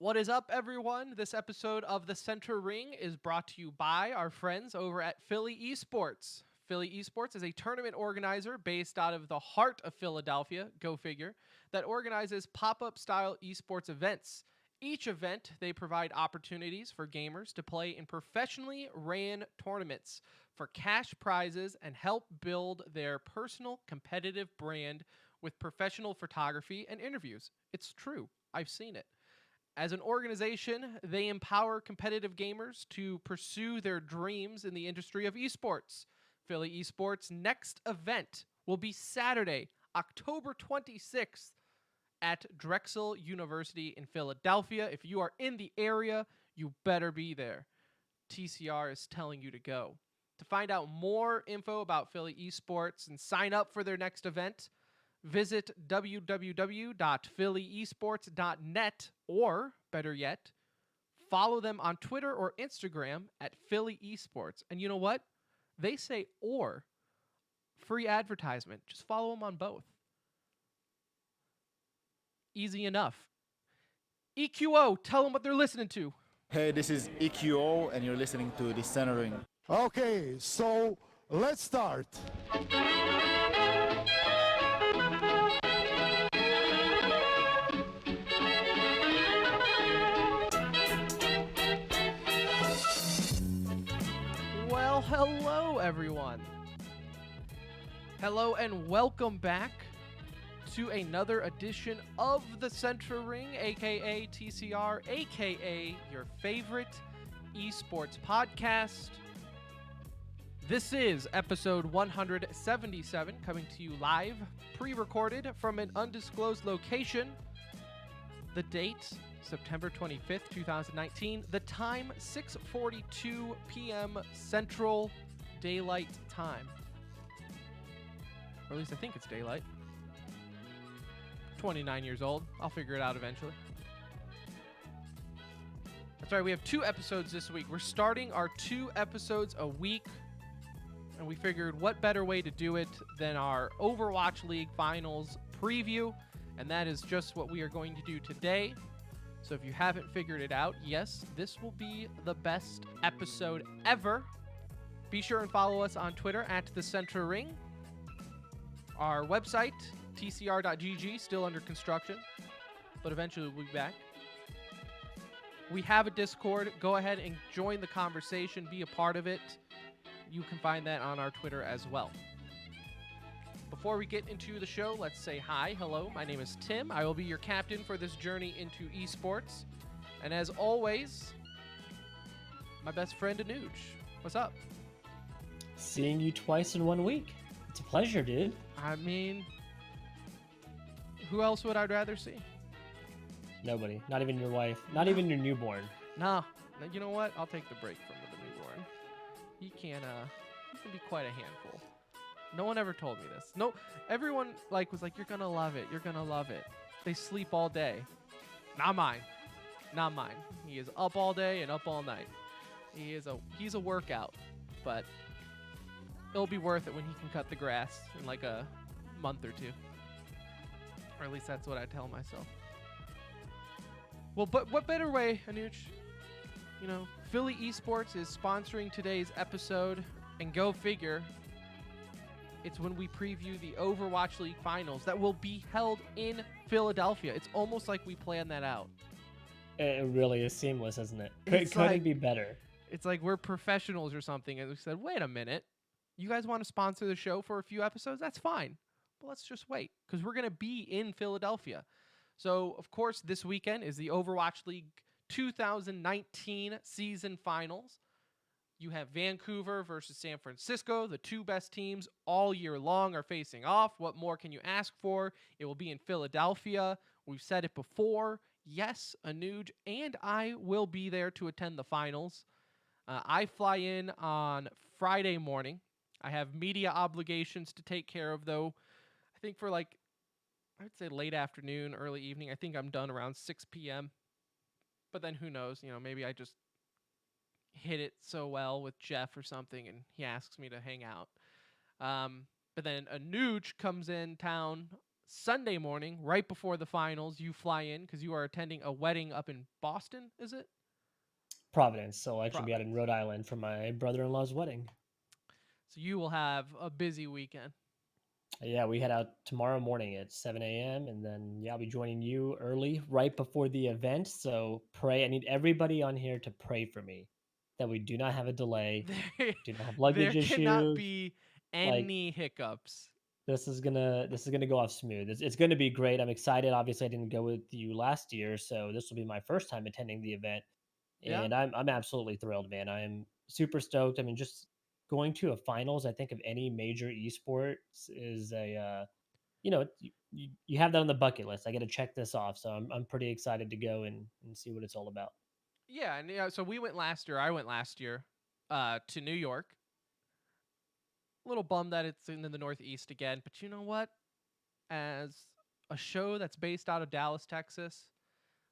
What is up, everyone? This episode of The Center Ring is brought to you by our friends over at Philly Esports. Philly Esports is a tournament organizer based out of the heart of Philadelphia, go figure, that organizes pop-up style esports events. Each event, they provide opportunities for gamers to play in professionally ran tournaments for cash prizes and help build their personal competitive brand with professional photography and interviews. It's true. I've seen it. As an organization, they empower competitive gamers to pursue their dreams in the industry of esports. Philly Esports' next event will be Saturday, October 26th at Drexel University in Philadelphia. If you are in the area, you better be there. TCR is telling you to go. To find out more info about Philly Esports and sign up for their next event, visit www.phillyesports.net, or better yet, follow them on Twitter or Instagram at Philly Esports. And you know what? They say or. Free advertisement. Just follow them on both. Easy enough. EQO, tell them what they're listening to. Hey, this is EQO, and you're listening to The Center Ring. Okay, so let's start. Well, hello, everyone. Hello, and welcome back to another edition of The Center Ring, aka TCR, aka your favorite esports podcast. This is episode 177, coming to you live, pre-recorded from an undisclosed location. The date, September 25th, 2019. The time, 6:42 p.m. Central Daylight Time. Or at least I think it's daylight. 29 years old. I'll figure it out eventually. That's right, we have 2 episodes this week. We're starting our 2 episodes a week. And we figured what better way to do it than our Overwatch League Finals preview. And that is just what we are going to do today. So if you haven't figured it out, yes, this will be the best episode ever. Be sure and follow us on Twitter at The Center Ring. Our website, tcr.gg, still under construction, but eventually we'll be back. We have a Discord. Go ahead and join the conversation. Be a part of it. You can find that on our Twitter as well. Before we get into the show, let's say hi. Hello, my name is Tim. I will be your captain for this journey into esports. And as always, my best friend Anuj. What's up? Seeing you twice in 1 week. It's a pleasure, dude. I mean, who else would I rather see? Nobody. Not even your wife. Not even your newborn. No. You know what? I'll take the break from the newborn. He can be quite a handful. No one ever told me this. No, everyone was like, you're gonna love it. You're gonna love it. They sleep all day. Not mine. Not mine. He is up all day and up all night. He's a workout, but it'll be worth it when he can cut the grass in like a month or 2. Or at least that's what I tell myself. Well, but what better way, Anuj? You know, Philly Esports is sponsoring today's episode, and go figure, it's when we preview the Overwatch League Finals that will be held in Philadelphia. It's almost like we planned that out. It really is seamless, isn't it? It's Couldn't like- be better. It's like we're professionals or something, and we said, wait a minute. You guys want to sponsor the show for a few episodes? That's fine. But let's just wait, because we're going to be in Philadelphia. So, of course, this weekend is the Overwatch League 2019 season finals. You have Vancouver versus San Francisco. The 2 best teams all year long are facing off. What more can you ask for? It will be in Philadelphia. We've said it before. Yes, Anuj and I will be there to attend the finals. I fly in on Friday morning. I have media obligations to take care of, though. I think for I'd say late afternoon, early evening. I think I'm done around 6 p.m. But then who knows? You know, maybe I just hit it so well with Jeff or something, and he asks me to hang out. But then Anuj comes in town Sunday morning, right before the finals, you fly in because you are attending a wedding up in Boston, is it? Providence. So I'll actually be out in Providence. Rhode Island for my brother-in-law's wedding. So you will have a busy weekend. Yeah, we head out tomorrow morning at 7 a.m. and then yeah, I'll be joining you early, right before the event. So pray. I need everybody on here to pray for me that we do not have a delay, There, do not have there luggage cannot issues. be Like any hiccups. this is gonna go off smooth. It's gonna be great. I'm excited. Obviously, I didn't go with you last year, so this will be my first time attending the event, Yeah. and I'm absolutely thrilled, man. I'm super stoked. I mean, just going to a finals, I think of any major esports is a you have that on the bucket list. I got to check this off, so I'm pretty excited to go and see what it's all about. Yeah, and so we went last year. I went last year to New York. A little bummed that it's in the Northeast again, but you know what? As a show that's based out of Dallas, Texas,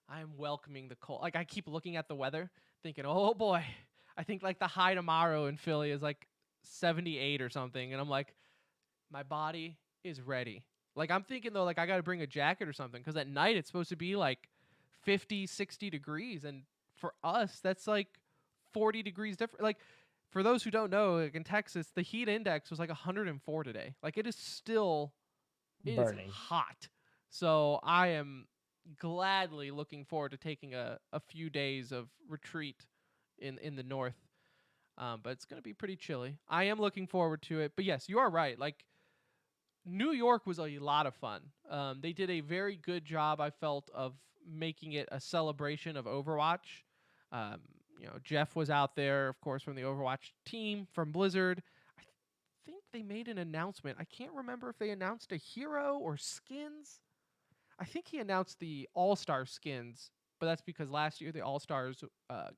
I am welcoming the cold. Like I keep looking at the weather, thinking, "Oh boy, I think like the high tomorrow in Philly is like 78 or something," and I'm like, my body is ready. Like I'm thinking though, like I got to bring a jacket or something because at night it's supposed to be like 50, 60 degrees, and for us that's like 40 degrees different. Like for those who don't know, like in Texas, the heat index was like 104 today. Like it is Burning. hot. So I am gladly looking forward to taking a few days of retreat in the north. But it's gonna be pretty chilly. I am looking forward to it. But yes, you are right. Like New York was a lot of fun. They did a very good job, I felt, of making it a celebration of Overwatch. Um, Jeff was out there, of course, from the Overwatch team from Blizzard. I think they made an announcement. I can't remember if they announced a hero or skins. I think he announced the All Star skins, but that's because last year the All Stars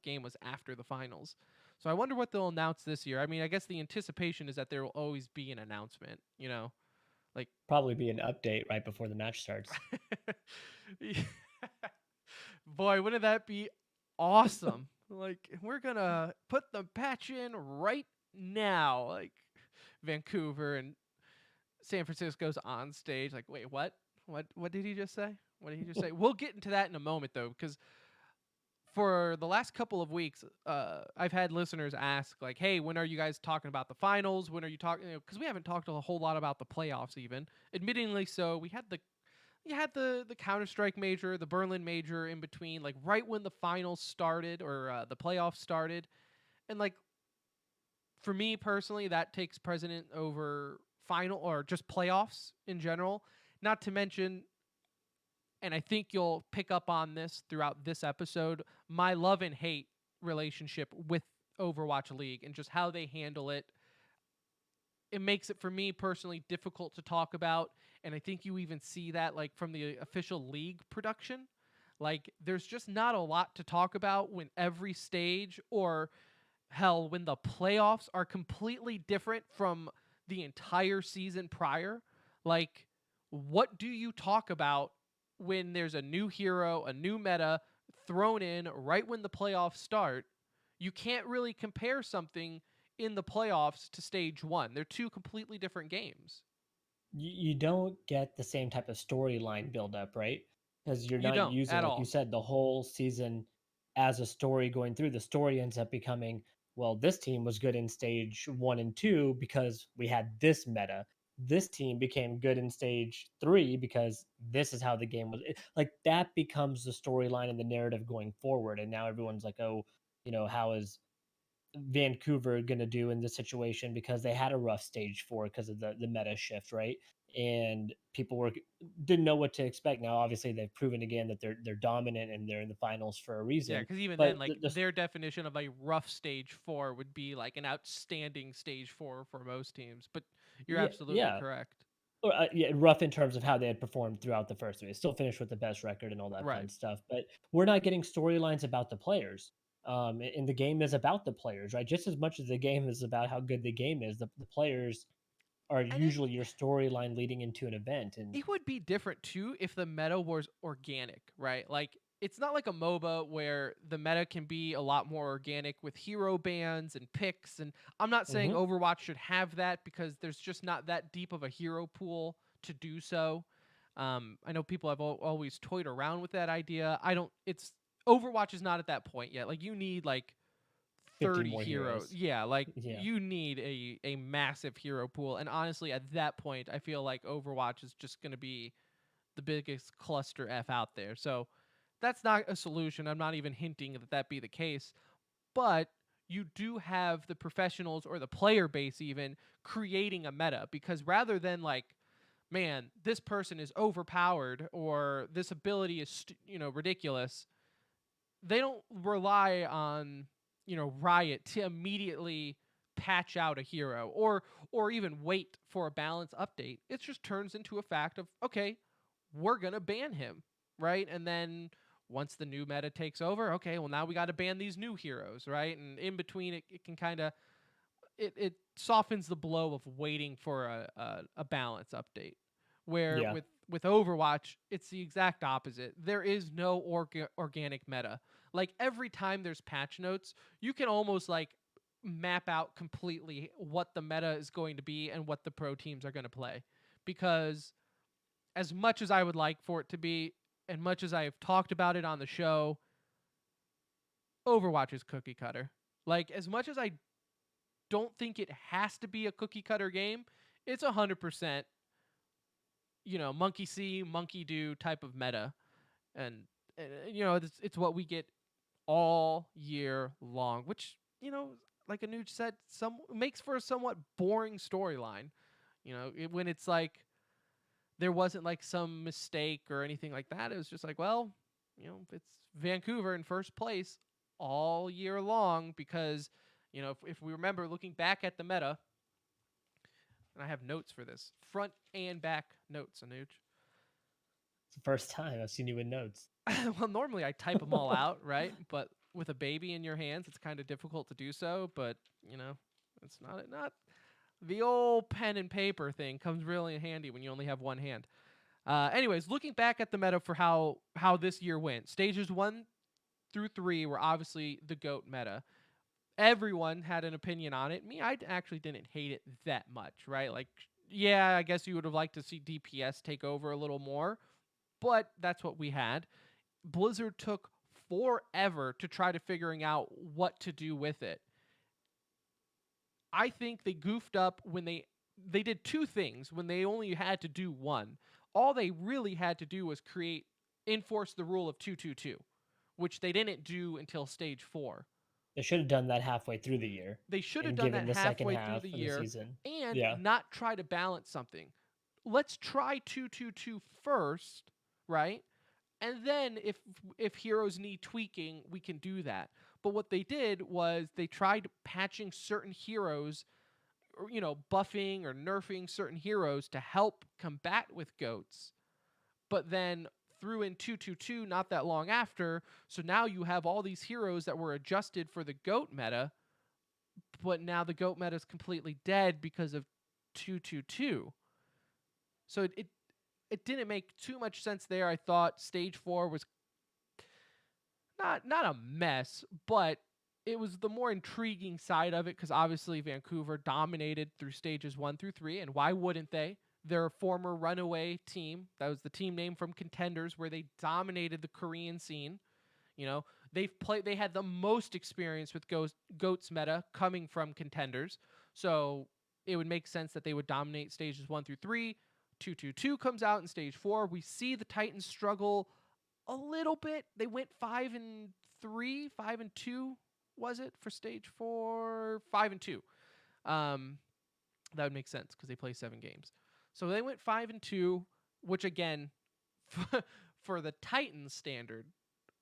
game was after the finals. So I wonder what they'll announce this year. I mean, I guess the anticipation is that there will always be an announcement. Like Probably be an update right before the match starts. boy, wouldn't that be awesome? Like we're gonna put the patch in right now. Like Vancouver and San Francisco's on stage. Like, wait, what? What did he just say? What did he just say? We'll get into that in a moment though, because for the last couple of weeks, I've had listeners ask like, "Hey, when are you guys talking about the finals? When are you talking?" Because we haven't talked a whole lot about the playoffs even. Admittingly, so we had the Counter Strike major, the Berlin major in between, like right when the finals started or the playoffs started, and like for me personally, that takes precedent over final or just playoffs in general. Not to mention, and I think you'll pick up on this throughout this episode, my love and hate relationship with Overwatch League and just how they handle it. It makes it for me personally difficult to talk about, and I think you even see that like from the official league production. Like there's just not a lot to talk about when every stage or hell when the playoffs are completely different from the entire season prior. Like what do you talk about when there's a new hero, a new meta thrown in right when the playoffs start? You can't really compare something in the playoffs to stage 1. They're two completely different games. You don't get the same type of storyline build up, right? Because you're You not don't using, at like you all. said, the whole season as a story going through. The story ends up becoming, well, this team was good in stage one and two because we had this meta. This team became good in stage three because this is how the game was. Like that becomes the storyline and the narrative going forward. And now everyone's like, oh, how is Vancouver going to do in this situation because they had a rough stage four because of the meta shift, right? And people didn't know what to expect. Now, obviously, they've proven again that they're dominant and they're in the finals for a Yeah, reason. because even then, But like their definition of a rough stage 4 would be like an outstanding stage 4 for most teams. But you're yeah, absolutely yeah, correct. or, yeah, rough in terms of how they had performed throughout the first three. Still finished with the best record and all that Right. fun stuff. But we're not getting storylines about the players. And the game is about the players, right? Just as much as the game is about how good the game is, the players are And it usually your storyline leading into an event. And it would be different too if the meta was organic, right? Like it's not like a MOBA where the meta can be a lot more organic with hero bans and picks. And I'm not saying Mhm. Overwatch should have that because there's just not that deep of a hero pool to do so. I know people have always toyed around with that idea. I don't. It's Overwatch is not at that point yet. Like you need like 50 30 more heroes. heroes. Yeah, like Yeah. you need a massive hero pool. And honestly, at that point, I feel like Overwatch is just going to be the biggest cluster F out there. So that's not a solution. I'm not even hinting that that be the case. But you do have the professionals or the player base even creating a meta, because rather than like, man, this person is overpowered or this ability is ridiculous, they don't rely on Riot to immediately patch out a hero or even wait for a balance update. It just turns into a fact of, okay, we're going to ban him, right? And then once the new meta takes over, okay, well now we got to ban these new heroes, right? And in between it can kind of it softens the blow of waiting for a balance update. Where Yeah. with Overwatch, it's the exact opposite. There is no organic meta. Like every time there's patch notes, you can almost like map out completely what the meta is going to be and what the pro teams are going to play. Because as much as I would like for it to be, and much as I've talked about it on the show, Overwatch is cookie cutter. Like as much as I don't think it has to be a cookie cutter game, it's 100% monkey see, monkey do type of meta, and it's what we get all year long, which like Anuj said, some makes for a somewhat boring storyline. When it's like there wasn't like some mistake or anything like that. It was just like, well, it's Vancouver in first place all year long because if we remember looking back at the meta, and I have notes for this, front and back notes, Anuj. It's the first time I've seen you with notes. Well, normally I type them all out, right? But with a baby in your hands, it's kind of difficult to do so. But it's not the old pen and paper thing comes really handy when you only have one hand. Anyways, looking back at the meta for how this year went, stages 1 through 3 were obviously the GOAT meta. Everyone had an opinion on it. Me, I actually didn't hate it that much, right? Like, yeah, I guess you would have liked to see DPS take over a little more, but that's what we had. Blizzard took forever to try to figuring out what to do with it. I think they goofed up when they did two things when they only had to do one. All they really had to do was enforce the rule of 222, which they didn't do until stage 4. They should have done that halfway through the year They should have and done that given the second halfway through half the of the year season. and Yeah. not try to balance something. Let's try 222 first, right? And then if heroes need tweaking, we can do that. But what they did was they tried patching certain heroes, or buffing or nerfing certain heroes to help combat with goats. But then threw in 222 not that long after, so now you have all these heroes that were adjusted for the goat meta, but now the goat meta is completely dead because of 222. So it didn't make too much sense there. I thought stage 4 was not a mess, but it was the more intriguing side of it because obviously Vancouver dominated through stages 1 through 3, and why wouldn't they? Their former runaway team, that was the team name from Contenders, where they dominated the Korean scene. They had the most experience with Goats meta coming from Contenders, so it would make sense that they would dominate stages 1 through 3. 222 comes out in stage 4. We see the Titans struggle a little bit. They went 5-3, 5-2, was it for stage 4? 5-2. That would make sense because they play 7 games. So they went 5-2, which again, for the Titans standard,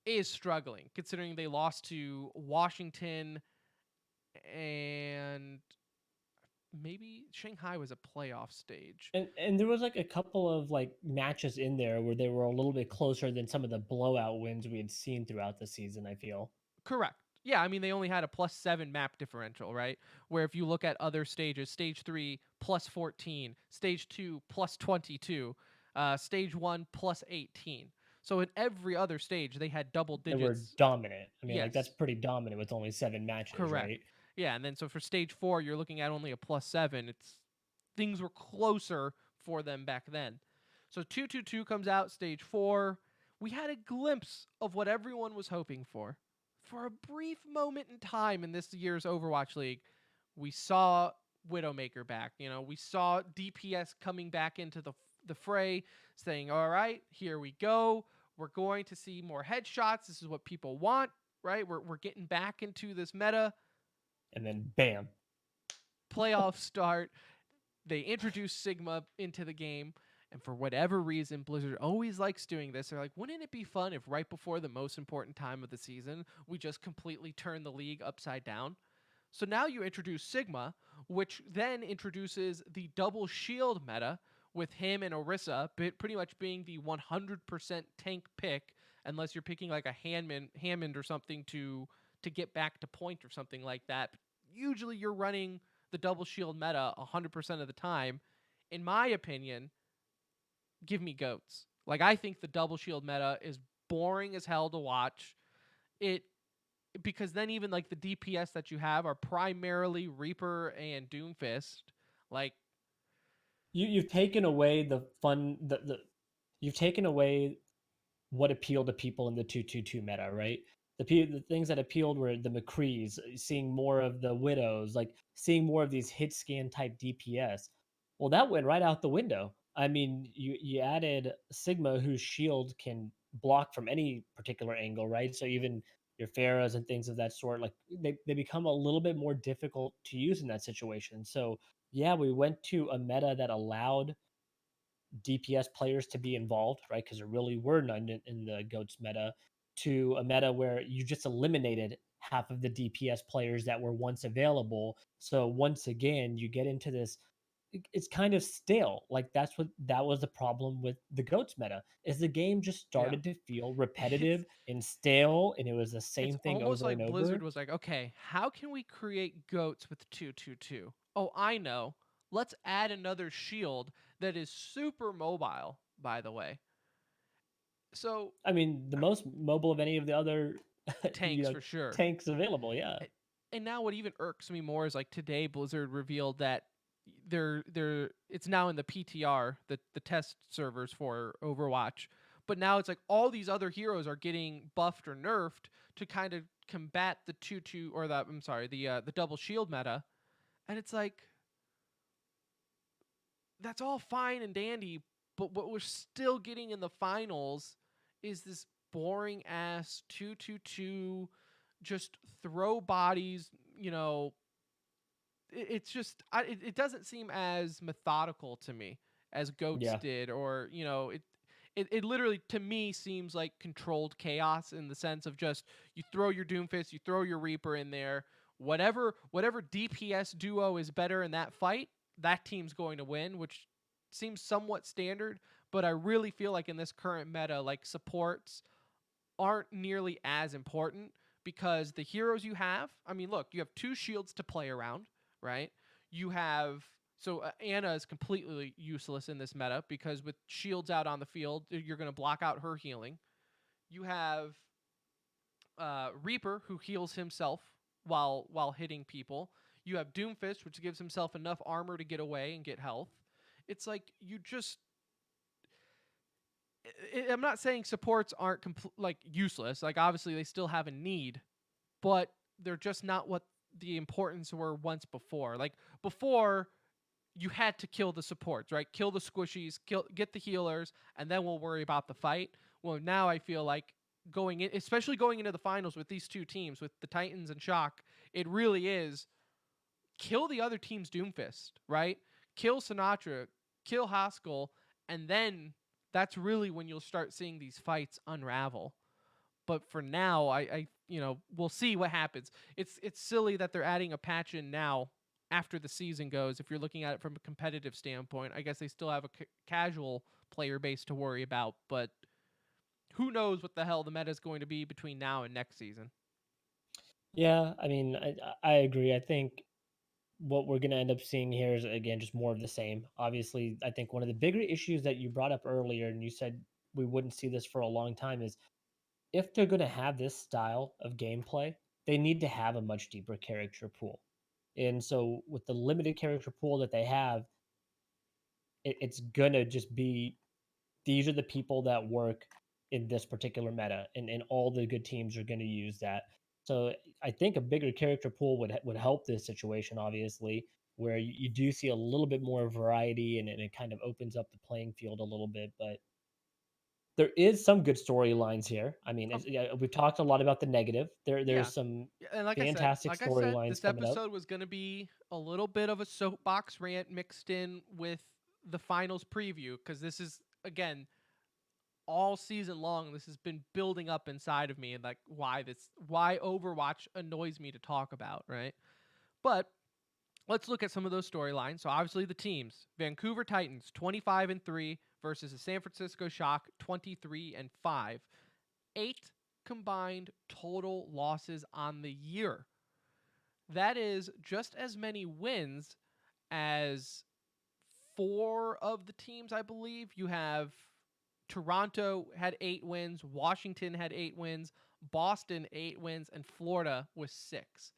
is struggling considering they lost to Washington and maybe Shanghai was a playoff stage. And there was like a couple of like matches in there where they were a little bit closer than some of the blowout wins we had seen throughout the season, I feel. Correct. Yeah, I mean they only had a +7 map differential, right? Where if you look at other stages, stage 3 +14, stage 2 +22, stage 1 +18. So in every other stage they had double They were digits. dominant. I mean, like that's Yes, pretty dominant with only 7 matches, correct. right? Yeah, and then so for stage 4 you're looking at only a +7. Things were closer for them back then. So 222 comes out, stage 4. We had a glimpse of what everyone was hoping for. For a brief moment in time in this year's Overwatch League, we saw Widowmaker back. We saw DPS coming back into the fray, saying, "All right, here we go. We're going to see more headshots. This is what people want, right? We're getting back into this meta." And then bam. Playoffs start. They introduce Sigma into the game, and for whatever reason, Blizzard always likes doing this. They're like, wouldn't it be fun if right before the most important time of the season, we just completely turn the league upside down? So now you introduce Sigma, which then introduces the double shield meta with him and Orisa pretty much being the 100% tank pick, unless you're picking like a Hammond or something to get back to point or something like that. Usually you're running the double shield meta 100% of the time. In my opinion, give me goats. Like, I think the double shield meta is boring as hell to watch. It Because then even like the DPS that you have are primarily Reaper and Doomfist. Like, You've taken away the fun you've taken away what appealed to people in the 222 meta, right? The things that appealed were the McCrees, seeing more of the Widows, like seeing more of these hit scan type DPS. Well, that went right out the window. I mean, you added Sigma, whose shield can block from any particular angle, right? So even your Pharaohs and things of that sort, like they become a little bit more difficult to use in that situation. So yeah, we went to a meta that allowed DPS players to be involved, right? Because there really were none in the GOATS meta, to a meta where you just eliminated half of the DPS players that were once available. So once again, you get into this. It's kind of stale. Like that was the problem with the GOATS meta. Is the game just yeah. started to feel It's repetitive and stale, and it was the it's same thing almost over and like Blizzard over. was like, "Okay, how can we create goats with 222? Oh, I know. Let's add another shield that is super mobile, by the way." So, I mean, the most mobile of any of the other, you tanks know, for sure. tanks available. Yeah. A- And now what even irks me more is like today Blizzard revealed that they're it's now in the PTR, the test servers for Overwatch. But now it's like all these other heroes are getting buffed or nerfed to kind of combat the 2-2 or the I'm sorry, the double shield meta. And it's like that's all fine and dandy, but what we're still getting in the finals is this boring ass 2-2-2 just throw bodies, it's just it doesn't seem as methodical to me as goats Yeah. did, or it literally to me seems like controlled chaos, in the sense of just you throw your Doomfist, you throw your Reaper in there, whatever DPS duo is better in that fight, that team's going to win, which seems somewhat standard. But I really feel like in this current meta, like, supports aren't nearly as important, because the heroes you have, I mean, look, you have two shields to play around, right? You have Anna is completely useless in this meta, because with shields out on the field, you're going to block out her healing. You have Reaper, who heals himself while hitting people. You have Doomfist, which gives himself enough armor to get away and get health. It's like you just I'm not saying supports aren't like useless. Like, obviously they still have a need, but they're just not what the importance were once before. Like, before, you had to kill the supports, right? Kill the squishies, get the healers, and then we'll worry about the fight. Well, now I feel like especially going into the finals with these two teams, with the Titans and Shock, it really is kill the other team's Doomfist, right? Kill Sinatra, kill Haskell, and then that's really when you'll start seeing these fights unravel. But for now, we'll see what happens. It's silly that they're adding a patch in now after the season goes. If you're looking at it from a competitive standpoint, I guess they still have a casual player base to worry about, but who knows what the hell the meta is going to be between now and next season. Yeah, I mean, I agree. I think what we're going to end up seeing here is, again, just more of the same. Obviously, I think one of the bigger issues that you brought up earlier, and you said we wouldn't see this for a long time, is if they're going to have this style of gameplay, they need to have a much deeper character pool. And so, with the limited character pool that they have, it's going to just be these are the people that work in this particular meta, and all the good teams are going to use that. So I think a bigger character pool would help this situation, obviously, where you do see a little bit more variety, and it kind of opens up the playing field a little bit. But there is some good storylines here. I mean, Of yeah, we've talked a lot about the negative. Yeah. There's some Yeah, and like I said, fantastic storylines this coming up. episode was going to be a little bit of a soapbox rant mixed in with the finals preview because this is again all season long. This has been building up inside of me and like why Overwatch annoys me to talk about, right? But let's look at some of those storylines. So obviously the teams: Vancouver Titans 25-3 versus the San Francisco Shock 23-5. 8 combined total losses on the year. That is just as many wins as 4 of the teams, I believe. You have Toronto had 8 wins, Washington had 8 wins, Boston 8 wins, and Florida was 6.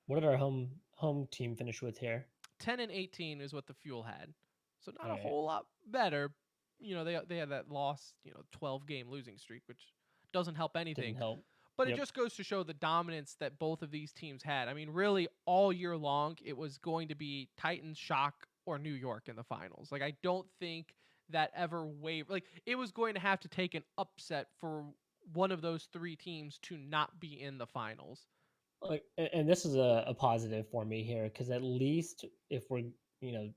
What did our home team finish with here? 10-18 is what the Fuel had. So All not a right, whole lot better. They had that loss, 12 game losing streak, which doesn't help didn't anything. help. But it Yep. just goes to show the dominance that both of these teams had. I mean, really, all year long, it was going to be Titans, Shock, or New York in the finals. Like, I don't think that ever wavered. Like, it was going to have to take an upset for one of those 3 teams to not be in the finals. Like, and this is a positive for me here because at least if we're you know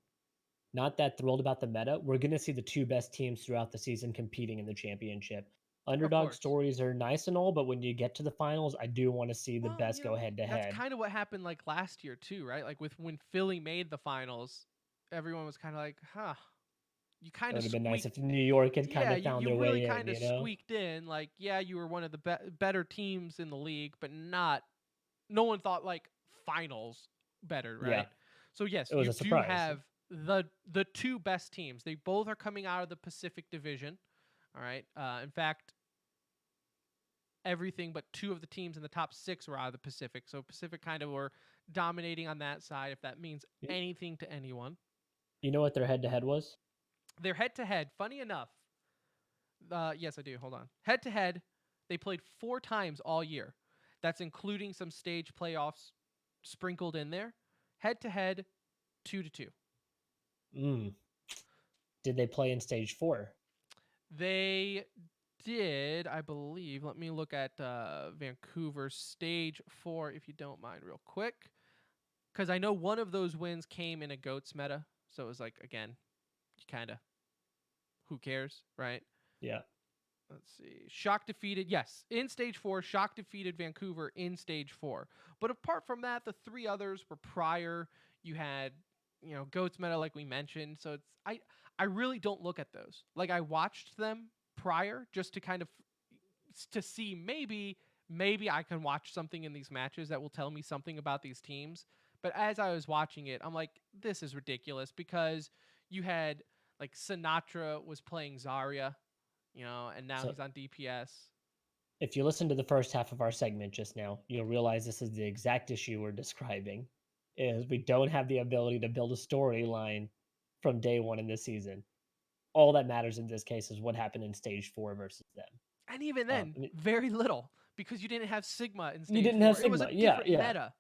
not that thrilled about the meta, we're going to see the two best teams throughout the season competing in the championship. Of Underdog course. stories are nice and all, but when you get to the finals, I do want to see the Well, best go head to that's head. kind of what happened like last year too, right? Like with when Philly made the finals, everyone was kind of like, "Huh, you It kind of would have been nice squeaked." if New York had kind Yeah, of you found you their really way in, kind of you know? squeaked in. Like, yeah, you were one of the better teams in the league, but not. No one thought like finals better, Yeah, right? So yes, it was you a do surprise. have the 2 best teams. They both are coming out of the Pacific Division. All right. In fact, everything but 2 of the teams in the top 6 were out of the Pacific. So Pacific kind of were dominating on that side. If that means Y- anything to anyone, You know what their head to head was? they're head to head. Funny enough, yes, I do. Hold on. Head to head, they played 4 times all year. That's including some stage playoffs sprinkled in there. Head to head, 2-2. Mm. Did they play in stage 4? They did, I believe. Let me look at Vancouver stage 4, if you don't mind, real quick, because I know one of those wins came in a goats meta. So it was like again, you kind of who cares, right? Yeah. Let's see. Shock defeated, yes, in stage 4. Shock defeated Vancouver in stage 4. But apart from that, the 3 others were prior. You had, Goats meta, like we mentioned. So I really don't look at those. Like I watched them prior just to kind of to see maybe I can watch something in these matches that will tell me something about these teams. But as I was watching it, I'm like, this is ridiculous because you had like Sinatra was playing Zarya, and now So he's on DPS. if you listen to the first half of our segment just now, you'll realize this is the exact issue we're describing. Is we don't have the ability to build a storyline from day one in this season. All that matters in this case is what happened in stage 4 versus them. And even then, I mean, very little because you didn't have Sigma in you stage didn't have 4. It was a Sigma. Yeah, different yeah, meta.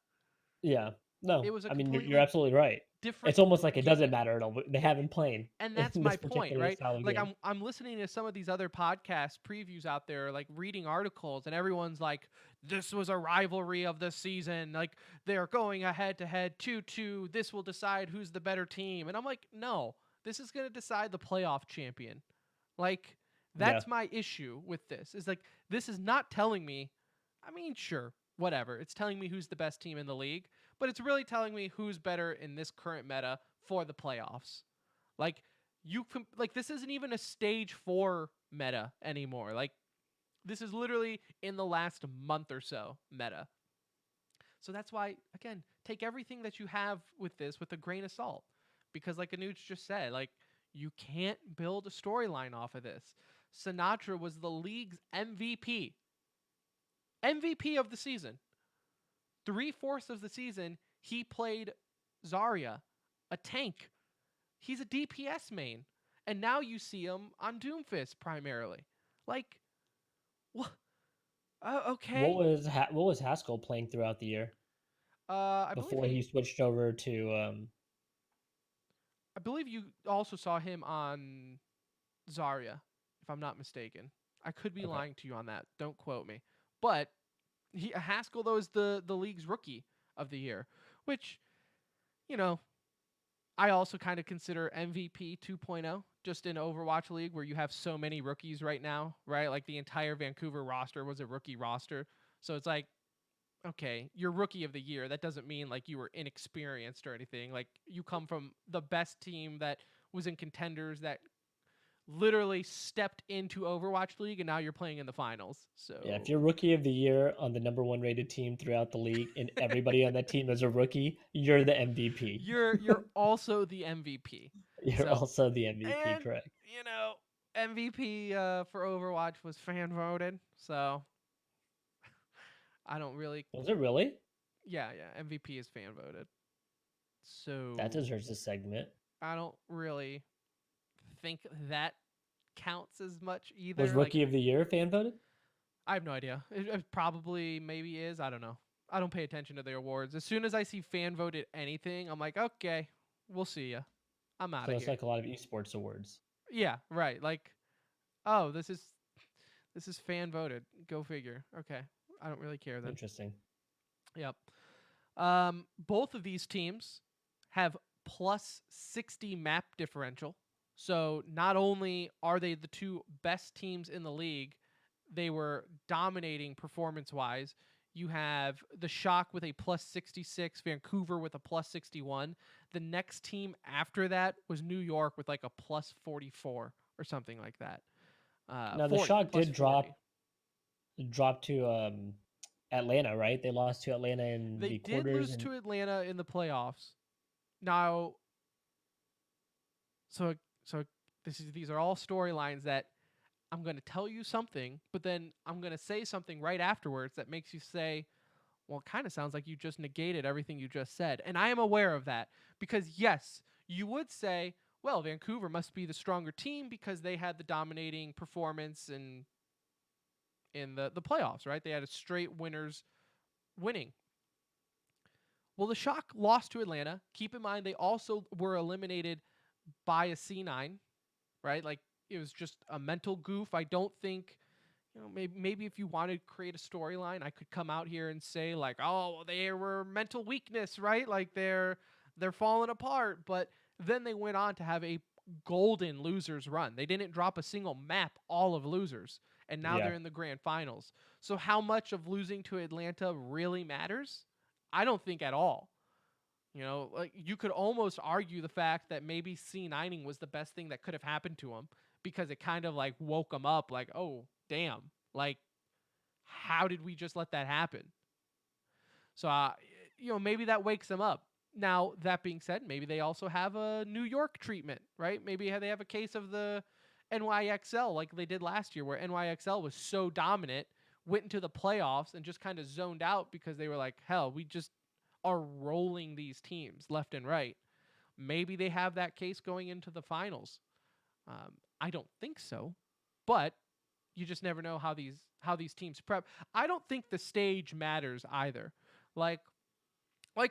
yeah. It No, was a I mean you're completely absolutely right. different It's almost like it doesn't game. matter at all. They haven't played And in that's this my point, particular right? style of Like game. I'm listening to some of these other podcast previews out there, like reading articles, and everyone's like, "This was a rivalry of the season. Like they're going ahead to head 2-2. This will decide who's the better team." And I'm like, "No, this is going to decide the playoff champion." Like Yeah. that's my issue with this. Is like this is not telling me. I mean, sure, whatever. It's telling me who's the best team in the league, but it's really telling me who's better in this current meta for the playoffs. Like like this isn't even a stage 4 meta anymore. Like this is literally in the last month or so meta. So that's why again, take everything that you have with this with a grain of salt because like Anuj just said, like you can't build a storyline off of this. Sinatra was the league's MVP. MVP of the season. 3/4 of the season he played Zarya, a tank. He's a DPS main. and now you see him on Doomfist primarily. Like, what? Okay. What was Haskell playing throughout the year I believe before he switched over to you also saw him on Zarya, if I'm not mistaken. I could be okay. lying to you on that. Don't quote me. But Haskell though is the league's rookie of the year, which you know I also kind of consider MVP 2.0 just in Overwatch League where you have so many rookies right now, right? Like the entire Vancouver roster was a rookie roster. So it's like, okay, you're rookie of the year. That doesn't mean like you were inexperienced or anything. Like you come from the best team that was in contenders that literally stepped into Overwatch League and now you're playing in the finals. Yeah, if you're So rookie of the year on the number one rated team throughout the league and everybody on that team is a rookie, you're the MVP. you're also the MVP. You're So also the MVP, and correct? you know MVP for Overwatch was fan voted. So I don't really. Was it really? Yeah. MVP is fan voted. That So deserves a segment. I don't really think that counts as much Was either. Like rookie of the year fan voted? I have no idea. It probably maybe is. I don't know. I don't pay attention to the awards. As soon as I see fan voted anything, I'm like, okay, we'll see ya. I'm out So of it's here. like a lot of esports awards. Yeah, right. Like, oh, this is fan voted. Go figure. Okay, I don't really care then. Interesting. Yep. Both of these teams have plus 60 map differential. So not only are they the two best teams in the league, they were dominating performance wise. You have the Shock with a plus 66, Vancouver with a plus 61. The next team after that was New York with like a plus 44 or something like that. Now the 40, Shock plus did 40. drop to Atlanta, right? They lost to Atlanta in They the did quarters lose and to Atlanta in the playoffs. Now, so so these are all storylines that I'm going to tell you something, but then I'm going to say something right afterwards that makes you say, well, it kind of sounds like you just negated everything you just said. And I am aware of that because, yes, you would say, well, Vancouver must be the stronger team because they had the dominating performance in the playoffs, right? They had a straight winners winning. Well, the Shock lost to Atlanta. Keep in mind, they also were eliminated by a C9, right? Like it was just a mental goof. I don't think maybe if you wanted to create a storyline, I could come out here and say like, oh, they were mental weakness, right? Like they're falling apart. But then they went on to have a golden losers run. They didn't drop a single map all of losers, and now yeah. they're in the grand finals. So how much of losing to Atlanta really matters? I don't think at all. Like you could almost argue the fact that maybe C9ing was the best thing that could have happened to him because it kind of like woke him up like, oh, damn. Like how did we just let that happen? So maybe that wakes them up. Now, that being said, maybe they also have a New York treatment, right? Maybe they have a case of the NYXL like they did last year where NYXL was so dominant, went into the playoffs and just kind of zoned out because they were like, hell, we just are rolling these teams left and right. Maybe they have that case going into the finals. I don't think so, but you just never know how these teams prep. I don't think the stage matters either. Like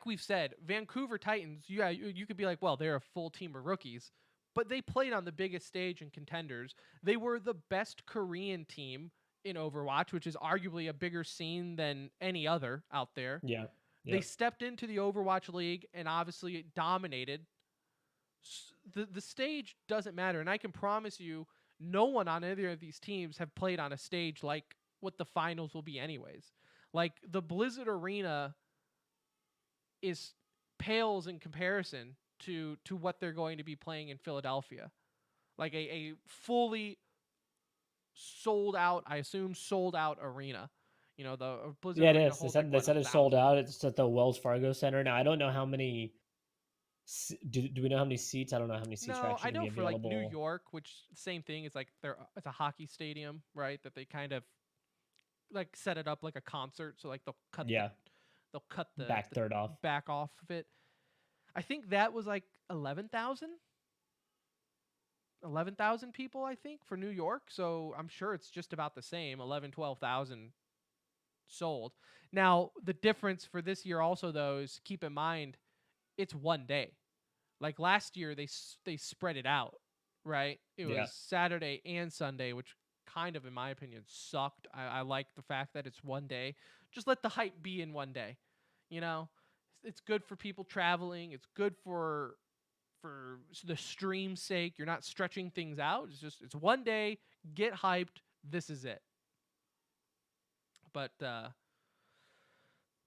we've said, Vancouver Titans, yeah, you could be like, well, they're a full team of rookies, but they played on the biggest stage in contenders. They were the best Korean team in Overwatch, which is arguably a bigger scene than any other out there. Yeah. They Yep. stepped into the Overwatch League and obviously dominated. The stage doesn't matter, and I can promise you, no one on either of these teams have played on a stage like what the finals will be, anyways. Like the Blizzard Arena is pales in comparison to what they're going to be playing in Philadelphia. Like a fully sold out, I assume sold out arena. The Blizzard Yeah, it Arena is. holds like They what, a said it's sold thousand. out. It's at the Wells Fargo Center. Now I don't know how many. Do we know how many seats? I don't know how many seats are No, actually I going know to be for like New available. York, which same thing. It's like it's a hockey stadium, right? That they kind of like set it up like a concert. So like Yeah, they'll cut back the third off. back off of it. I think that was like 11,000. 11,000 people, I think, for New York. So I'm sure it's just about the same 11, 12,000 sold. Now, the difference for this year also, though, is keep in mind it's one day. Like last year, they spread it out, right? It Yeah. was Saturday and Sunday, which kind of, in my opinion, sucked. I like the fact that it's one day. Just let the hype be in one day. You know, it's good for people traveling. It's good for the stream's sake. You're not stretching things out. It's one day. Get hyped. This is it. But uh,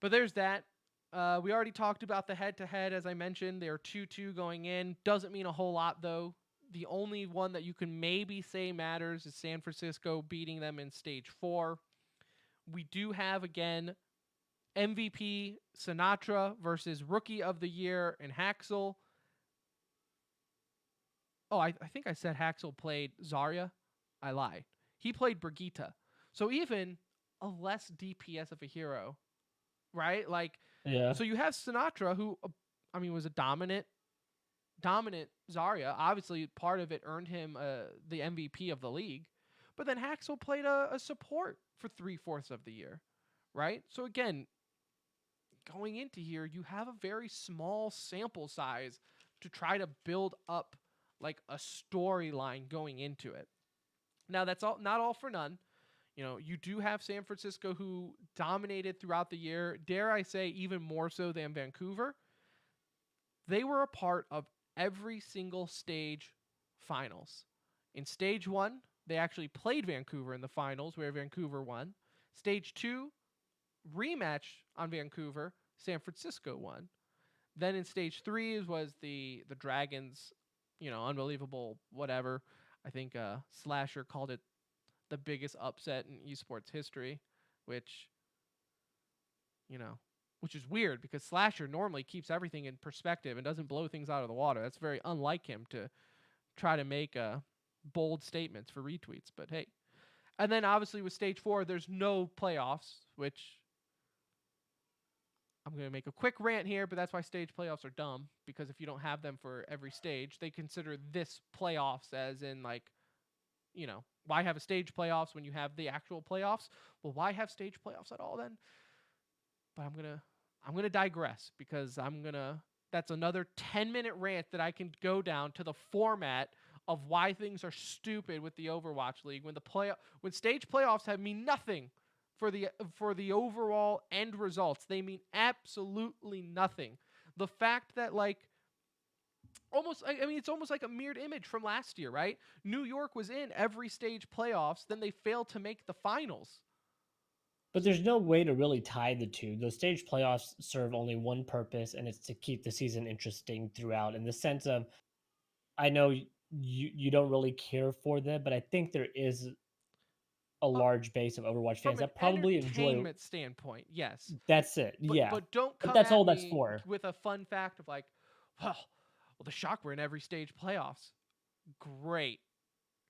but there's that. We already talked about the head to head, as I mentioned. They are 2-2 going in. Doesn't mean a whole lot, though. The only one that you can maybe say matters is San Francisco beating them in stage four. We do have, again, MVP Sinatra versus Rookie of the Year and Haxel. Oh, I think I said Haxel played Zarya. I lied. He played Brigitte. So even a less DPS of a hero, right? Like, Yeah. so you have Sinatra, who, I mean, was a dominant Zarya. Obviously, part of it earned him the MVP of the league. But then Haxel played a support for 3/4 of the year, right? So again, going into here, you have a very small sample size to try to build up like a storyline going into it. Now that's all not all for none. You know, you do have San Francisco who dominated throughout the year, dare I say even more so than Vancouver. They were a part of every single stage finals. In stage 1, they actually played Vancouver in the finals where Vancouver won. Stage 2, rematch on Vancouver, San Francisco won. Then in stage 3 was the Dragons, unbelievable whatever. I think Slasher called it the biggest upset in esports history, which you know, which is weird because Slasher normally keeps everything in perspective and doesn't blow things out of the water. That's very unlike him to try to make bold statements for retweets. But hey, and then obviously with stage 4, there's no playoffs, which I'm going to make a quick rant here, but that's why stage playoffs are dumb, because if you don't have them for every stage, they consider this playoffs as in like, why have a stage playoffs when you have the actual playoffs? Well, why have stage playoffs at all then? But I'm going to digress because that's another 10-minute rant that I can go down to the format of why things are stupid with the Overwatch League when stage playoffs have mean nothing for the overall end results. They mean absolutely nothing. The fact that it's almost like a mirrored image from last year, right? New York was in every stage playoffs, then they failed to make the finals. But there's no way to really tie the two. The stage playoffs serve only one purpose, and it's to keep the season interesting throughout. In the sense of, I know you don't really care for them, but I think there is a Uh, large base of Overwatch from fans an that probably enjoy. entertainment standpoint, yes. That's it. But Yeah, but don't but come that's at all that's me for. with a fun fact of like, well, the Shock were in every stage playoffs. Great.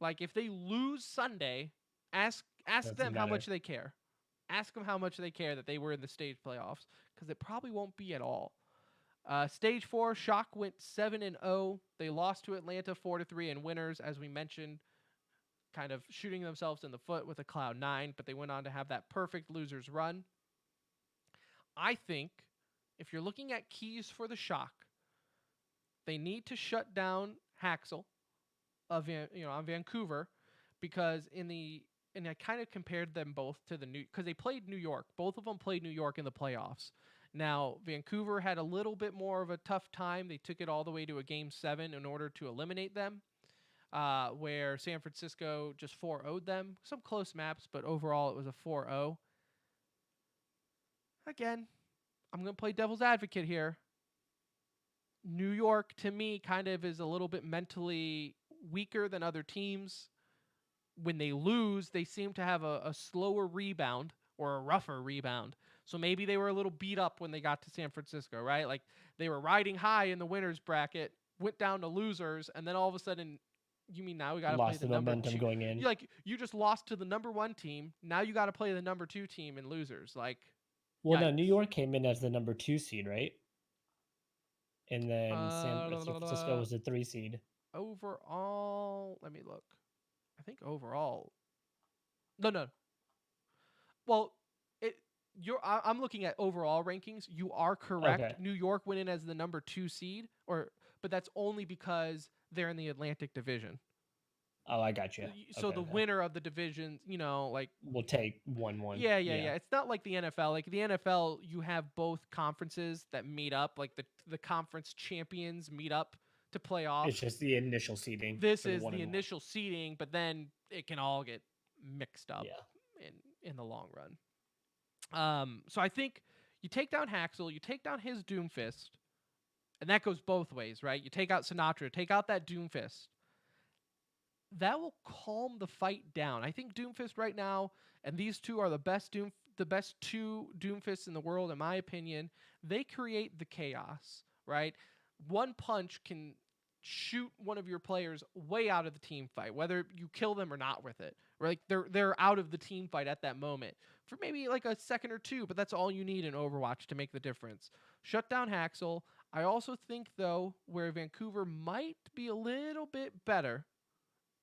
Like if they lose Sunday, ask Doesn't them how matter. much they care. Ask them how much they care that they were in the stage playoffs, because it probably won't be at all. Stage 4, Shock went 7-0. They lost to Atlanta 4-3 in winners, as we mentioned, kind of shooting themselves in the foot with a Cloud9, but they went on to have that perfect losers run. I think if you're looking at keys for the Shock, they need to shut down Haxel on Vancouver, because and I kind of compared them both to because they played New York. Both of them played New York in the playoffs. Now, Vancouver had a little bit more of a tough time. They took it all the way to a game 7 in order to eliminate them, where San Francisco just 4-0'd them. Some close maps, but overall it was a 4-0. Again, I'm going to play devil's advocate here. New York, to me, kind of is a little bit mentally weaker than other teams. When they lose, they seem to have a slower rebound or a rougher rebound. So maybe they were a little beat up when they got to San Francisco, right? Like they were riding high in the winners bracket, went down to losers, and then all of a sudden, you mean now we got to play Lost the the number momentum two? going in. You just lost to the number 1 team. Now you got to play the number 2 team in losers. Like, Well, no, New yikes. York came in as the number 2 seed, right? And then San Francisco Uh, was the 3 seed. overall, let me look. I think overall, no, no. Well, it I'm looking at overall rankings. You are correct. Okay. New York went in as the number 2 seed, but that's only because they're in the Atlantic Division. Oh, I got you. So Okay, the okay. winner of the division, like We'll take 1-1. yeah, yeah, Yeah. yeah. It's not like the NFL. Like the NFL, you have both conferences that meet up, like the conference champions meet up to play off. It's just the initial seeding This for the is one the and one. initial seeding, but then it can all get mixed up Yeah. in the long run. So I think you take down Haxel, you take down his Doomfist, and that goes both ways, right? You take out Sinatra, take out that Doomfist. That will calm the fight down. I think Doomfist right now, and these two are the best two Doomfists in the world, in my opinion. They create the chaos, right? One punch can shoot one of your players way out of the team fight, whether you kill them or not with it. Right? Like they're out of the team fight at that moment for maybe like a second or two, but that's all you need in Overwatch to make the difference. Shut down Haxel. I also think though, where Vancouver might be a little bit better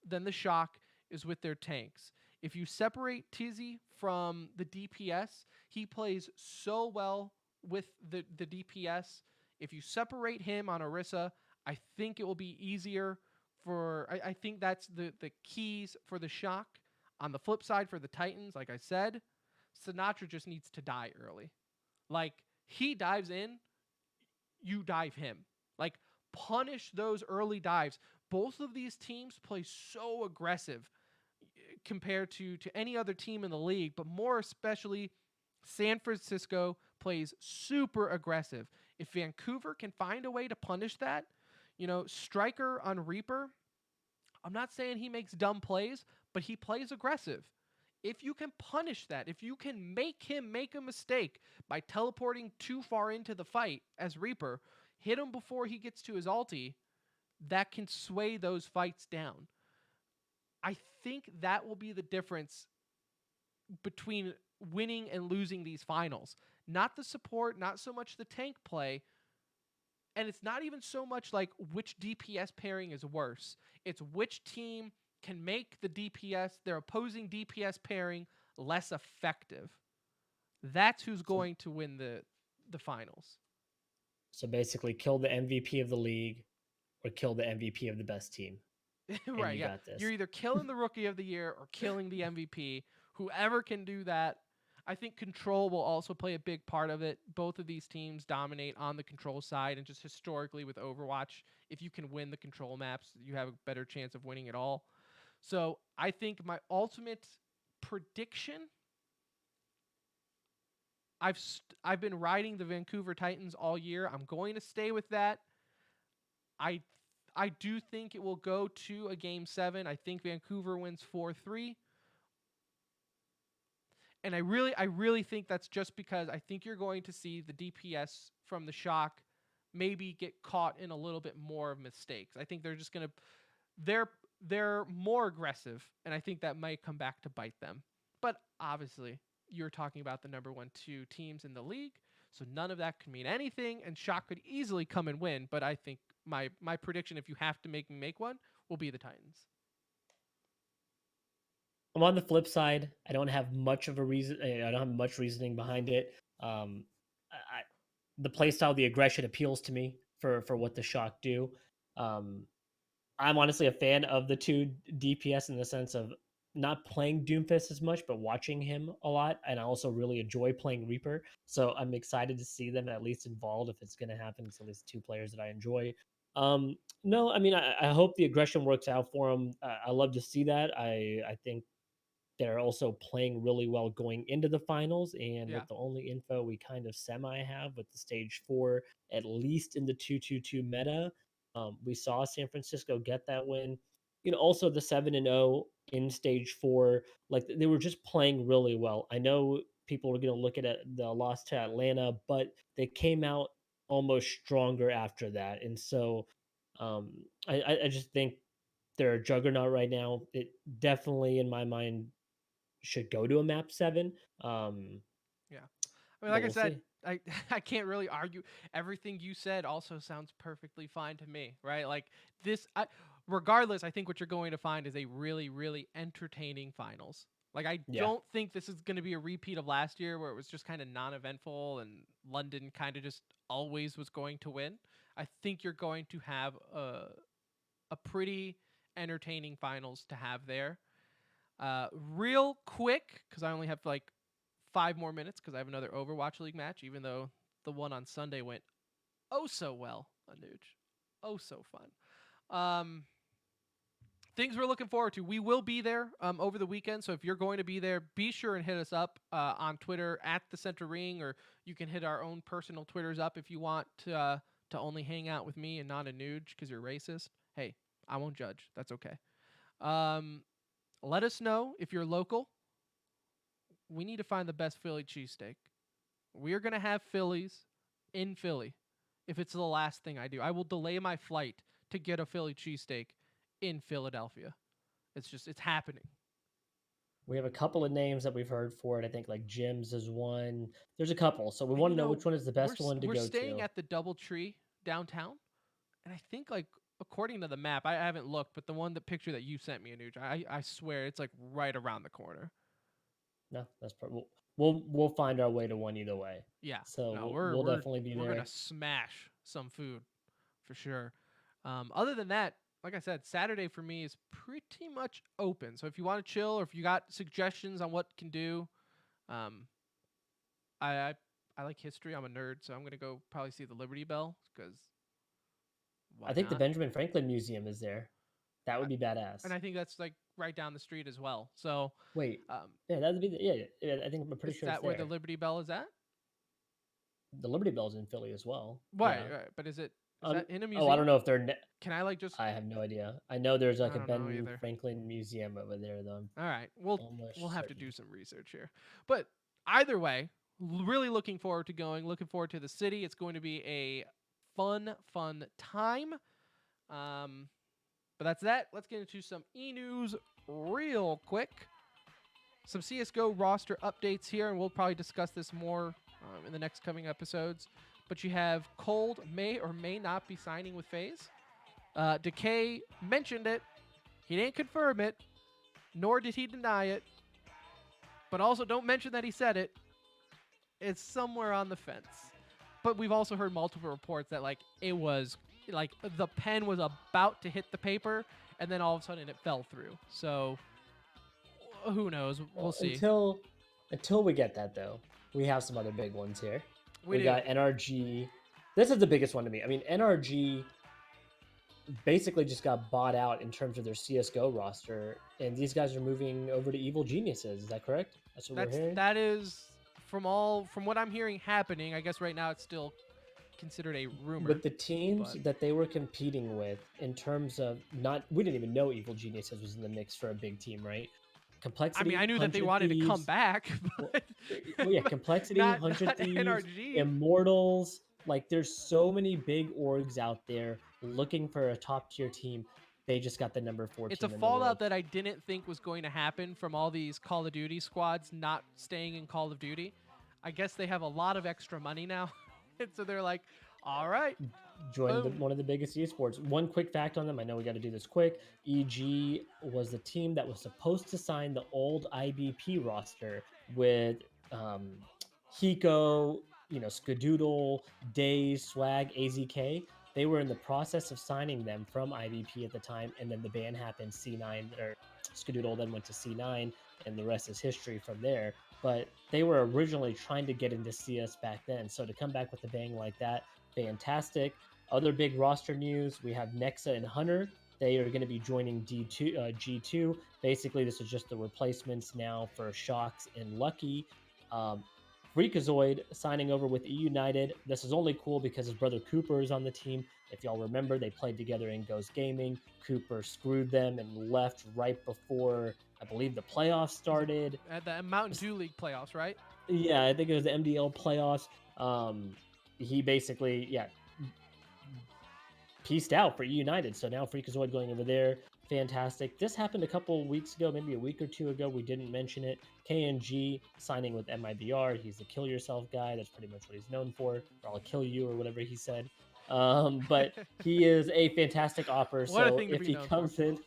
than the Shock is with their tanks. If you separate Tizzy from the DPS, he plays so well with the DPS. If you separate him on Orisa, I think it will be easier for. I think that's the keys for the Shock. On the flip side, for the Titans, like I said, Sinatra just needs to die early. Like he dives in, you dive him. Like punish those early dives. Both of these teams play so aggressive compared to any other team in the league, but more especially San Francisco plays super aggressive. If Vancouver can find a way to punish that, Striker on Reaper, I'm not saying he makes dumb plays, but he plays aggressive. If you can punish that, if you can make him make a mistake by teleporting too far into the fight as Reaper, hit him before he gets to his ulti, that can sway those fights down. I think that will be the difference between winning and losing these finals. Not the support, not so much the tank play, and it's not even so much like which DPS pairing is worse. It's which team can make their opposing DPS pairing less effective. That's who's So going to win the finals. so basically kill the MVP of the league or kill the MVP of the best team. And Right, you yeah. got You're this. either killing the rookie of the year or killing the MVP. Whoever can do that. I think control will also play a big part of it. Both of these teams dominate on the control side, and just historically with Overwatch, if you can win the control maps, you have a better chance of winning it all. So I think my ultimate prediction. I've been riding the Vancouver Titans all year. I'm going to stay with that. I I do think it will go to a game 7. I think Vancouver wins 4-3. And I really think that's just because I think you're going to see the DPS from the Shock maybe get caught in a little bit more of mistakes. I think they're just going to they're they're more aggressive, and I think that might come back to bite them. But obviously, you're talking about the number 1 2 teams in the league, so none of that can mean anything, and Shock could easily come and win, but I think my prediction, if you have to make me make one, will be the Titans. I'm on the flip side. I don't have much of a reason. I don't have much reasoning behind it. The playstyle, the aggression appeals to me for what the Shock do. Um, I'm honestly a fan of the two DPS in the sense of not playing Doomfist as much, but watching him a lot. And I also really enjoy playing Reaper. So I'm excited to see them at least involved if it's going to happen. It's at least two players that I enjoy. No, I mean, I hope the aggression works out for them. I love to see that. I think they're also playing really well going into the finals. And Yeah. with the only info we kind of semi have with the stage 4, at least in the 2-2-2 meta, we saw San Francisco get that win. Also the 7-0 in stage 4, like they were just playing really well. I know people are going to look at it, the loss to Atlanta, but they came out almost stronger after that. And so um, I just think they're a juggernaut right now. It definitely, in my mind, should go to a map 7. Yeah. I mean, But like I we'll said, see. I I can't really argue. Everything you said also sounds perfectly fine to me, right? Like this, regardless, I think what you're going to find is a really, really entertaining finals. Like, I Yeah. don't think this is going to be a repeat of last year where it was just kind of non-eventful and London kind of just always was going to win. I think you're going to have a pretty entertaining finals to have there. Real quick, because I only have like 5 more minutes because I have another Overwatch League match, even though the one on Sunday went oh so well, Anuj. Oh so fun. Things we're looking forward to. We will be there over the weekend, so if you're going to be there, be sure and hit us up on Twitter at the Center Ring, or you can hit our own personal Twitters up if you want to only hang out with me and not a Nuge because you're racist. Hey, I won't judge. That's okay. Let us know if you're local. We need to find the best Philly cheesesteak. We are gonna have Phillies in Philly. If it's the last thing I do, I will delay my flight to get a Philly cheesesteak in Philadelphia. It's happening. We have a couple of names that we've heard for it. I think like Jim's is one. There's a couple. So we And want to know which one is the best one to we're go staying to. at the DoubleTree downtown, and I think like according to the map, I haven't looked, but the picture that you sent me, Anuj, I swear it's like right around the corner. No, that's probably we'll find our way to one either way. Yeah, So no, we'll definitely be we're there. gonna smash some food for sure. Other than that, like I said, Saturday for me is pretty much open. So if you want to chill or if you got suggestions on what can do, um, I like history. I'm a nerd, so I'm gonna go probably see the Liberty Bell because I why think the not? Benjamin Franklin Museum is there. That I, would be badass. and I think that's like right down the street as well. So, Wait, um, yeah, that'd be yeah. I think I'm pretty is sure it's that where the there. Liberty Bell is at? The Liberty Bell's in Philly as well. Right, Yeah. right. But is that in a Oh, I museum? don't know if Can I like just? I have no idea. I know there's like I a don't know Ben either. Franklin Museum over there, though. I'm All right, we'll almost have to certain. do some research here. But either way, really looking forward to going. Looking forward to the city. It's going to be a fun time. Um, but that's that. Let's get into some e-news real quick. Some CS:GO roster updates here, and we'll probably discuss this more in the next coming episodes. But you have Cold may or may not be signing with FaZe. Decay mentioned it. He didn't confirm it, nor did he deny it. But also don't mention that he said it. It's somewhere on the fence. But we've also heard multiple reports that like it was like the pen was about to hit the paper and then all of a sudden it fell through. So who knows? We'll Well, see. until we get that though, we have some other big ones here. We We do. got NRG. This is the biggest one to me. I mean, NRG basically just got bought out in terms of their CS:GO roster, and these guys are moving over to Evil Geniuses. Is that correct? That's what we're hearing. That is from what I'm hearing happening. I guess right now it's still considered a rumor. With the teams but- that they were competing with, in terms of not, we didn't even know Evil Geniuses was in the mix for a big team, right? I Complexity. mean, I knew that they 100 wanted to come Thieves, back, but well, yeah, Complexity, not 100 Thieves, NRG. Immortals. Like, there's so many big orgs out there looking for a top tier team. They just got the number 4 It's a team in the fallout world. that I didn't think was going to happen from all these Call of Duty squads not staying in Call of Duty. I guess they have a lot of extra money now, and so they're like, "All right, Joined boom." one of the biggest esports. One quick fact on them. I know we got to do this quick. EG was the team that was supposed to sign the old IBP roster with Hiko, Skadoodle, Days, Swag, AZK. They were in the process of signing them from IBP at the time, and then the ban happened. C9 or Skadoodle then went to C9, and the rest is history from there. But they were originally trying to get into CS back then, so to come back with a bang like that, fantastic. Other big roster news: we have Nexa and Hunter. They are going to be joining G2. Basically, this is just the replacements now for Shocks and Lucky. Freakazoid signing over with E United. This is only cool because his brother Cooper is on the team. If y'all remember, they played together in Ghost Gaming. Cooper screwed them and left right before, I believe, the playoffs started. At the Mountain Dew League playoffs, right? Yeah, I think it was the MDL playoffs. He basically, pieced out for E United. So now Freakazoid going over there. Fantastic. This happened a couple weeks ago, maybe a week or two ago. We didn't mention it. KNG signing with MIBR. He's the kill yourself guy. That's pretty much what he's known for. Or I'll kill you, or whatever he said. But he is a fantastic offer. What a So thing to if be he known for. comes in,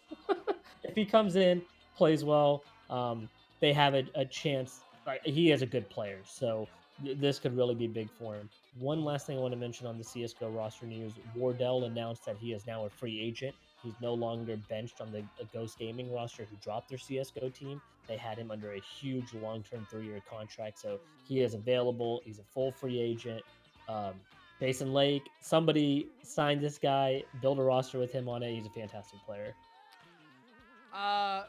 if he comes in, plays well, they have a chance. Like, he is a good player, so this could really be big for him. One last thing I want to mention on the CS:GO roster news: Wardell announced that he is now a free agent. He's no longer benched on the Ghost Gaming roster, who dropped their CS:GO team. They had him under a huge long-term 3-year contract, so he is available. He's a full free agent. Um, Jason Lake, somebody sign this guy, build a roster with him on it. He's a fantastic player.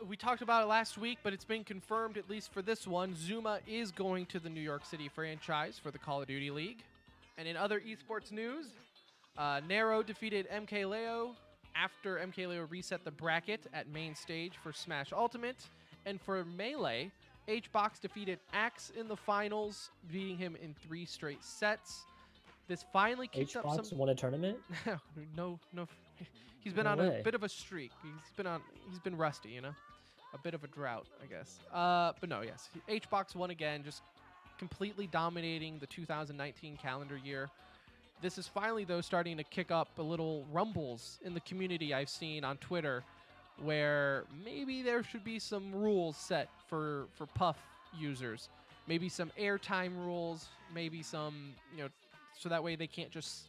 We talked about it last week, but it's been confirmed, at least for this one. Zuma is going to the New York City franchise for the Call of Duty League. And in other esports news, Nero defeated MK Leo after MK Leo reset the bracket at main stage for Smash Ultimate. And for Melee, HBox defeated Axe in the finals, beating him in 3 straight sets. This finally kicked up HBox some. won a tournament? no. He's been No on way. a bit of a streak. He's been rusty, you know, a bit of a drought, I guess. But no, yes, HBox won again, just completely dominating the 2019 calendar year. This is finally, though, starting to kick up a little rumbles in the community I've seen on Twitter, where maybe there should be some rules set for Puff users, maybe some airtime rules, maybe some, so that way they can't just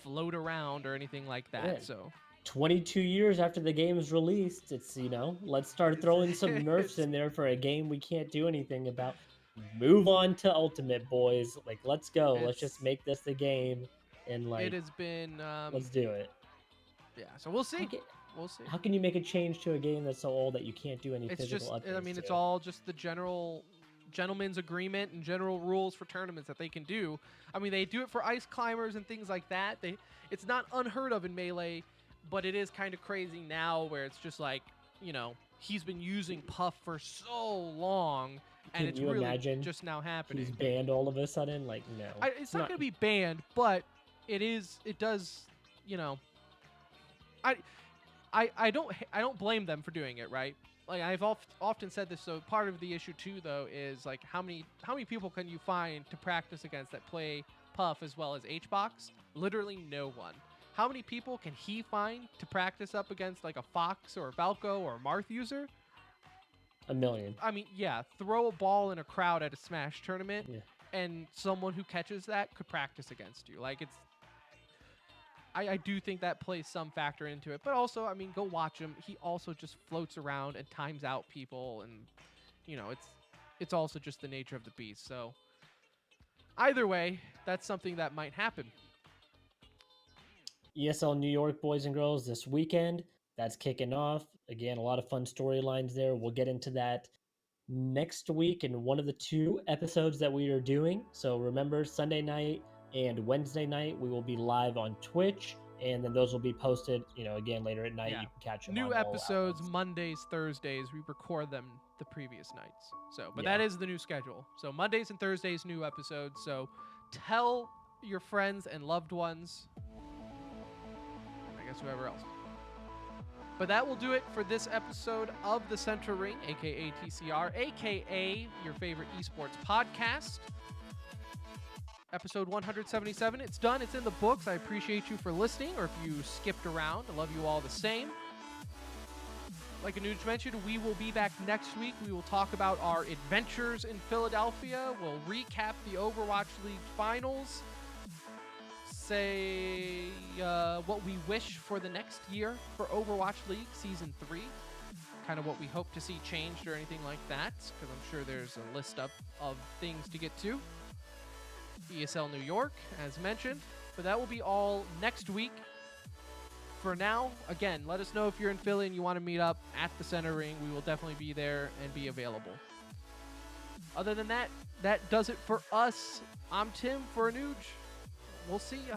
float around or anything like that. Yeah. So 22 years after the game is released, it's, let's start throwing some nerfs it's, in there for a game we can't do anything about. Move on to Ultimate, boys. Like, let's go. Let's just it's make this the game and, it like, has been let's do it. yeah. So we'll How see. can, We'll see. how can you make a change to a game that's so old that you can't do any It's physical just, I updates mean, it's to? all just the general gentleman's agreement and general rules for tournaments that they can do. I mean, they do it for ice climbers and things like that. It's not unheard of in Melee, but it is kind of crazy now where it's just like, he's been using Puff for so long, and Can it's you really imagine just now happening. he's banned all of a sudden? Like, no. It's not going to be banned, but it does, I I don't blame them for doing it, right? Like I've often said this. So part of the issue too, though, is like how many people can you find to practice against that play Puff as well as HBox? Literally no one. How many people can he find to practice up against like a Fox or a Valko or a Marth user? A million. I mean, yeah, throw a ball in a crowd at a Smash tournament, Yeah. and someone who catches that could practice against you. Like I do think that plays some factor into it. But also, I mean, go watch him. He also just floats around and times out people. And, it's also just the nature of the beast. So either way, that's something that might happen. ESL New York, boys and girls, this weekend. That's kicking off. Again, a lot of fun storylines there. We'll get into that next week in one of the 2 episodes that we are doing. So remember, Sunday night and Wednesday night, we will be live on Twitch. And then those will be posted, again, later at night. Yeah. You can catch them New on all episodes, outlets. Mondays, Thursdays. We record them the previous nights. So, but Yeah. that is the new schedule. So Mondays and Thursdays, new episodes. So tell your friends and loved ones. I guess whoever else. But that will do it for this episode of The Center Ring, aka TCR, aka your favorite esports podcast. Episode 177. It's done. It's in the books. I appreciate you for listening, or if you skipped around. I love you all the same. Like Anuj mentioned, we will be back next week. We will talk about our adventures in Philadelphia. We'll recap the Overwatch League finals. Say what we wish for the next year for Overwatch League Season 3. Kind of what we hope to see changed or anything like that, because I'm sure there's a list of things to get to. ESL New York, as mentioned. But that will be all next week. For now, again, let us know if you're in Philly and you want to meet up at the Center Ring. We will definitely be there and be available. Other than that, that does it for us. I'm Tim for Anuj. We'll see ya.